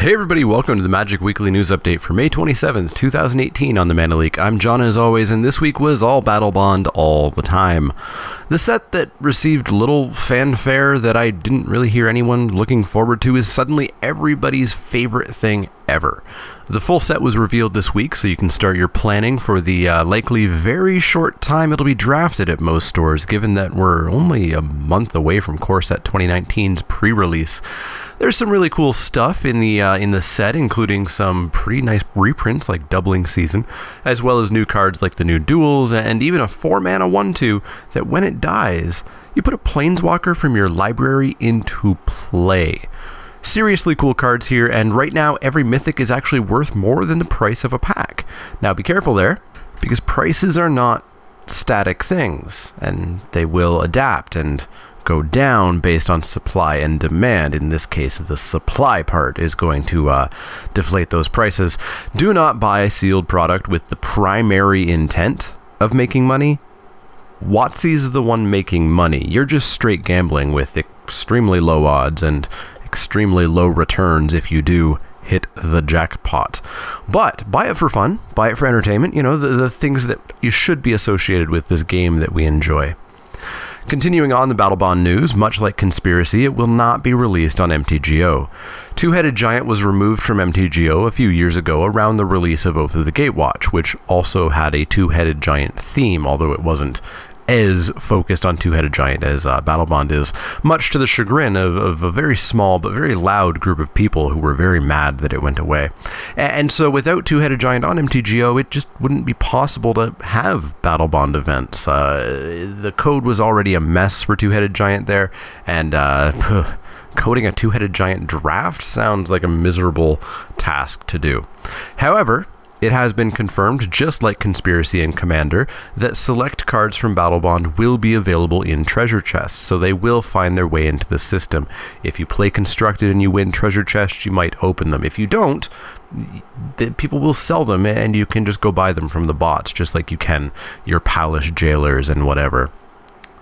Hey everybody, welcome to the Magic Weekly News Update for May 27th, 2018 on the Mana Leek. I'm John as always, and this week was all Battle Bond all the time. The set that received little fanfare that I didn't really hear anyone looking forward to is suddenly everybody's favorite thing ever. The full set was revealed this week, so you can start your planning for the likely very short time it'll be drafted at most stores, given that we're only a month away from Core Set 2019's pre-release. There's some really cool stuff in the set, including some pretty nice reprints like Doubling Season, as well as new cards like the new Duels, and even a 4-mana 1/2 that when it dies, you put a Planeswalker from your library into play. Seriously cool cards here, and right now every mythic is actually worth more than the price of a pack. Now be careful there, because prices are not static things, and they will adapt and go down based on supply and demand. In this case, the supply part is going to deflate those prices. Do not buy a sealed product with the primary intent of making money. WotC's the one making money. You're just straight gambling with extremely low odds and extremely low returns if you do hit the jackpot. But buy it for fun, buy it for entertainment, you know, the things that you should be associated with this game that we enjoy. Continuing on the Battle Bond news, much like Conspiracy, it will not be released on MTGO. Two-Headed Giant was removed from MTGO a few years ago around the release of Oath of the Gatewatch, which also had a Two-Headed Giant theme, although it wasn't as focused on Two-Headed Giant as Battle Bond is, much to the chagrin of a very small but very loud group of people who were very mad that it went away. And so without Two-Headed Giant on MTGO, it just wouldn't be possible to have Battle Bond events. The code was already a mess for Two-Headed Giant there, and coding a Two-Headed Giant draft sounds like a miserable task to do. However, it has been confirmed, just like Conspiracy and Commander, that select cards from Battle Bond will be available in treasure chests, so they will find their way into the system. If you play Constructed and you win treasure chests, you might open them. If you don't, people will sell them and you can just go buy them from the bots, just like you can your Palace Jailers and whatever.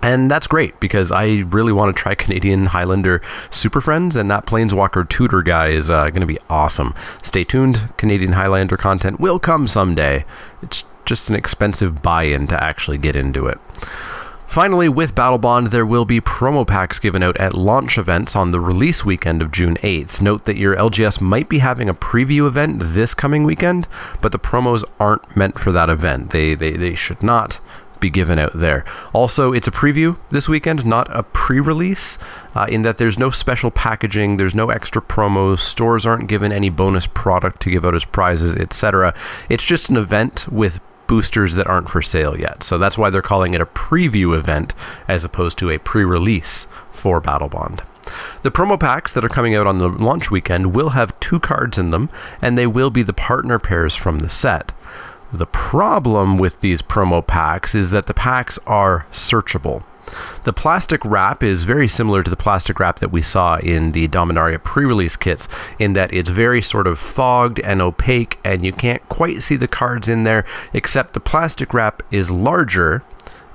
And that's great, because I really want to try Canadian Highlander Super Friends, and that Planeswalker Tutor guy is going to be awesome. Stay tuned, Canadian Highlander content will come someday. It's just an expensive buy-in to actually get into it. Finally, with Battle Bond, there will be promo packs given out at launch events on the release weekend of June 8th. Note that your LGS might be having a preview event this coming weekend, but the promos aren't meant for that event. They should not be given out there. Also, it's a preview this weekend, not a pre-release, in that there's no special packaging, there's no extra promos, stores aren't given any bonus product to give out as prizes, etc. It's just an event with boosters that aren't for sale yet. So that's why they're calling it a preview event as opposed to a pre-release for Battle Bond. The promo packs that are coming out on the launch weekend will have 2 cards in them, and they will be the partner pairs from the set. The problem with these promo packs is that the packs are searchable. The plastic wrap is very similar to the plastic wrap that we saw in the Dominaria pre-release kits, in that it's very sort of fogged and opaque and you can't quite see the cards in there, except the plastic wrap is larger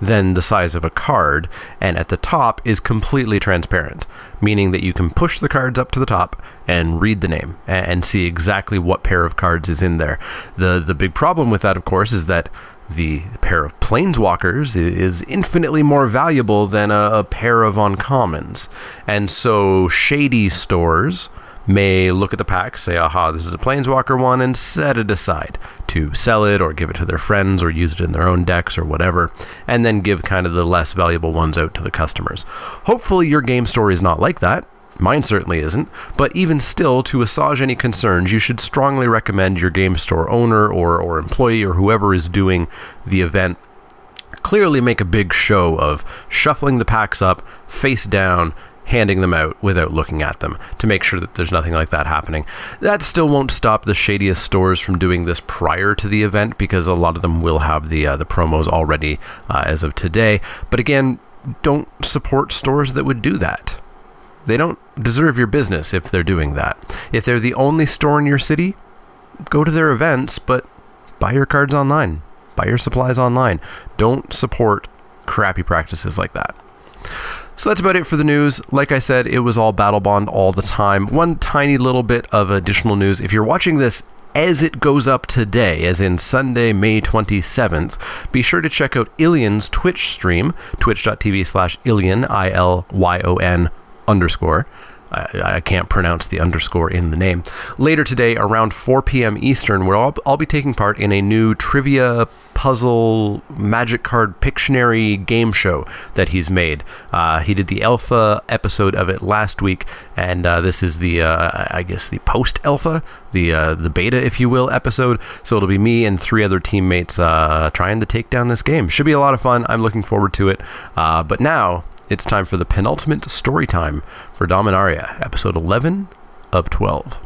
than the size of a card, and at the top is completely transparent, meaning that you can push the cards up to the top and read the name and see exactly what pair of cards is in there. The big problem with that, of course, is that the pair of Planeswalkers is infinitely more valuable than a pair of uncommons, and so shady stores may look at the pack, say, aha, this is a Planeswalker one, and set it aside to sell it or give it to their friends or use it in their own decks or whatever, and then give kind of the less valuable ones out to the customers. Hopefully your game store is not like that. Mine certainly isn't, but even still, to assuage any concerns, you should strongly recommend your game store owner or employee or whoever is doing the event clearly make a big show of shuffling the packs up, face down, handing them out without looking at them, to make sure that there's nothing like that happening. That still won't stop the shadiest stores from doing this prior to the event, because a lot of them will have the promos already as of today. But again, don't support stores that would do that. They don't deserve your business if they're doing that. If they're the only store in your city, go to their events, but buy your cards online. Buy your supplies online. Don't support crappy practices like that. So that's about it for the news. Like I said, it was all Battle Bond all the time. One tiny little bit of additional news. If you're watching this as it goes up today, as in Sunday, May 27th, be sure to check out Ilion's Twitch stream, twitch.tv/Ilion, ILYON_. I can't pronounce the underscore in the name. Later today, around 4 p.m. Eastern, where I'll be taking part in a new trivia, puzzle, magic card Pictionary game show that he's made. He did the alpha episode of it last week, and this is the, I guess, the post-alpha, the beta, if you will, episode. So it'll be me and 3 other teammates trying to take down this game. Should be a lot of fun. I'm looking forward to it. But now it's time for the penultimate story time for Dominaria, episode 11 of 12.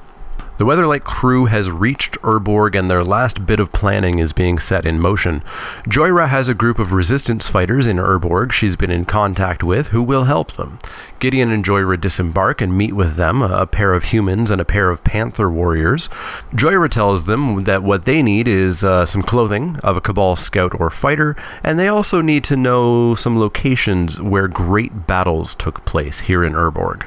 The Weatherlight crew has reached Urborg, and their last bit of planning is being set in motion. Joyra has a group of resistance fighters in Urborg she's been in contact with who will help them. Gideon and Joyra disembark and meet with them, a pair of humans and a pair of panther warriors. Joyra tells them that what they need is some clothing of a Cabal scout or fighter, and they also need to know some locations where great battles took place here in Urborg.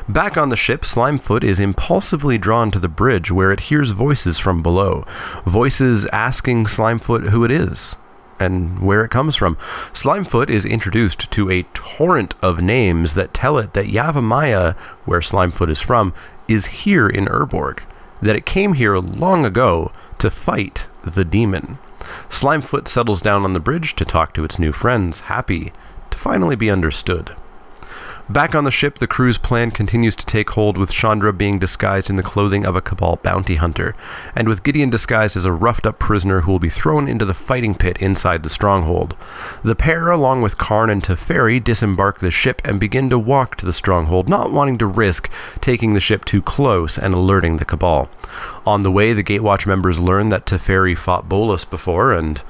Back on the ship, Slimefoot is impulsively drawn to the bridge where it hears voices from below. Voices asking Slimefoot who it is and where it comes from. Slimefoot is introduced to a torrent of names that tell it that Yavimaya, where Slimefoot is from, is here in Urborg, that it came here long ago to fight the demon. Slimefoot settles down on the bridge to talk to its new friends, happy to finally be understood. Back on the ship, the crew's plan continues to take hold, with Chandra being disguised in the clothing of a Cabal bounty hunter, and with Gideon disguised as a roughed-up prisoner who will be thrown into the fighting pit inside the stronghold. The pair, along with Karn and Teferi, disembark the ship and begin to walk to the stronghold, not wanting to risk taking the ship too close and alerting the Cabal. On the way, the Gatewatch members learn that Teferi fought Bolus before and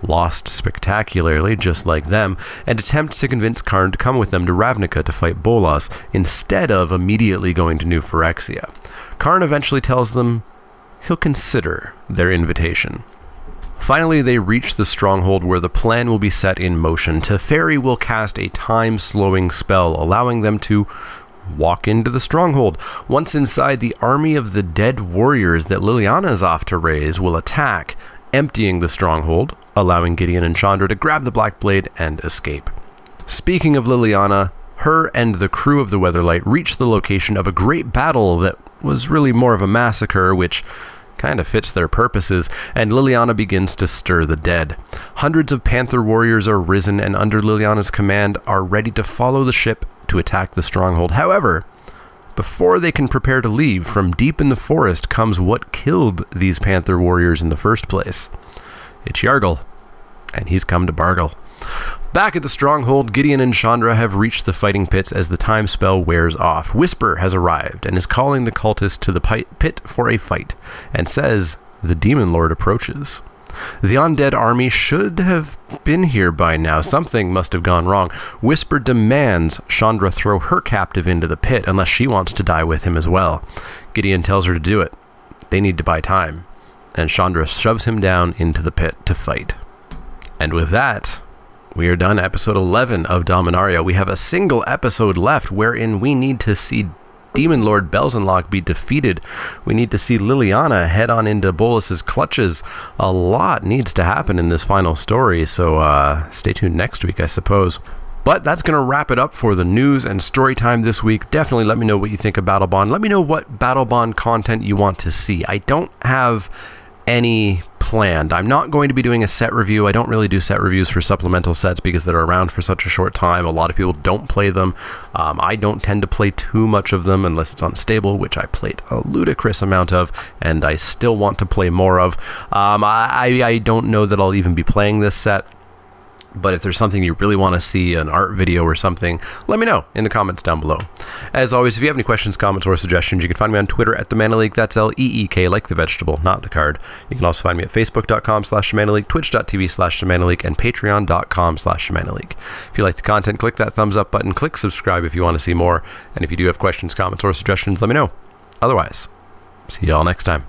lost spectacularly, just like them, and attempt to convince Karn to come with them to Ravnica to fight Bolas, instead of immediately going to New Phyrexia. Karn eventually tells them he'll consider their invitation. Finally, they reach the stronghold where the plan will be set in motion. Teferi will cast a time-slowing spell, allowing them to walk into the stronghold. Once inside, the army of the dead warriors that Liliana is off to raise will attack, emptying the stronghold, allowing Gideon and Chandra to grab the Black Blade and escape. Speaking of Liliana, her and the crew of the Weatherlight reach the location of a great battle that was really more of a massacre, which kind of fits their purposes, and Liliana begins to stir the dead. Hundreds of Panther warriors are risen and under Liliana's command are ready to follow the ship to attack the stronghold. However, before they can prepare to leave, from deep in the forest comes what killed these Panther warriors in the first place. It's Yargle, and he's come to Bargle. Back at the stronghold, Gideon and Chandra have reached the fighting pits as the time spell wears off. Whisper has arrived and is calling the cultists to the pit for a fight, and says the Demon Lord approaches. The undead army should have been here by now. Something must have gone wrong. Whisper demands Chandra throw her captive into the pit unless she wants to die with him as well. Gideon tells her to do it. They need to buy time, and Chandra shoves him down into the pit to fight. And with that, we are done episode 11 of Dominaria. We have a single episode left wherein we need to see Demon Lord Belzenlock be defeated. We need to see Liliana head on into Bolas's clutches. A lot needs to happen in this final story, so stay tuned next week, I suppose. But that's going to wrap it up for the news and story time this week. Definitely let me know what you think of Battle Bond. Let me know what Battle Bond content you want to see. I don't have any planned. I'm not going to be doing a set review. I don't really do set reviews for supplemental sets because they're around for such a short time. A lot of people don't play them. I don't tend to play too much of them unless it's unstable, which I played a ludicrous amount of, and I still want to play more of. I don't know that I'll even be playing this set. But if there's something you really want to see, an art video or something, let me know in the comments down below. As always, if you have any questions, comments, or suggestions, you can find me on Twitter at @TheManaLeek. That's L-E-E-K, like the vegetable, not the card. You can also find me at Facebook.com/TheManaLeek, Twitch.tv/TheManaLeek, and Patreon.com/TheManaLeek. If you like the content, click that thumbs up button, click subscribe if you want to see more, and if you do have questions, comments, or suggestions, let me know. Otherwise, see you all next time.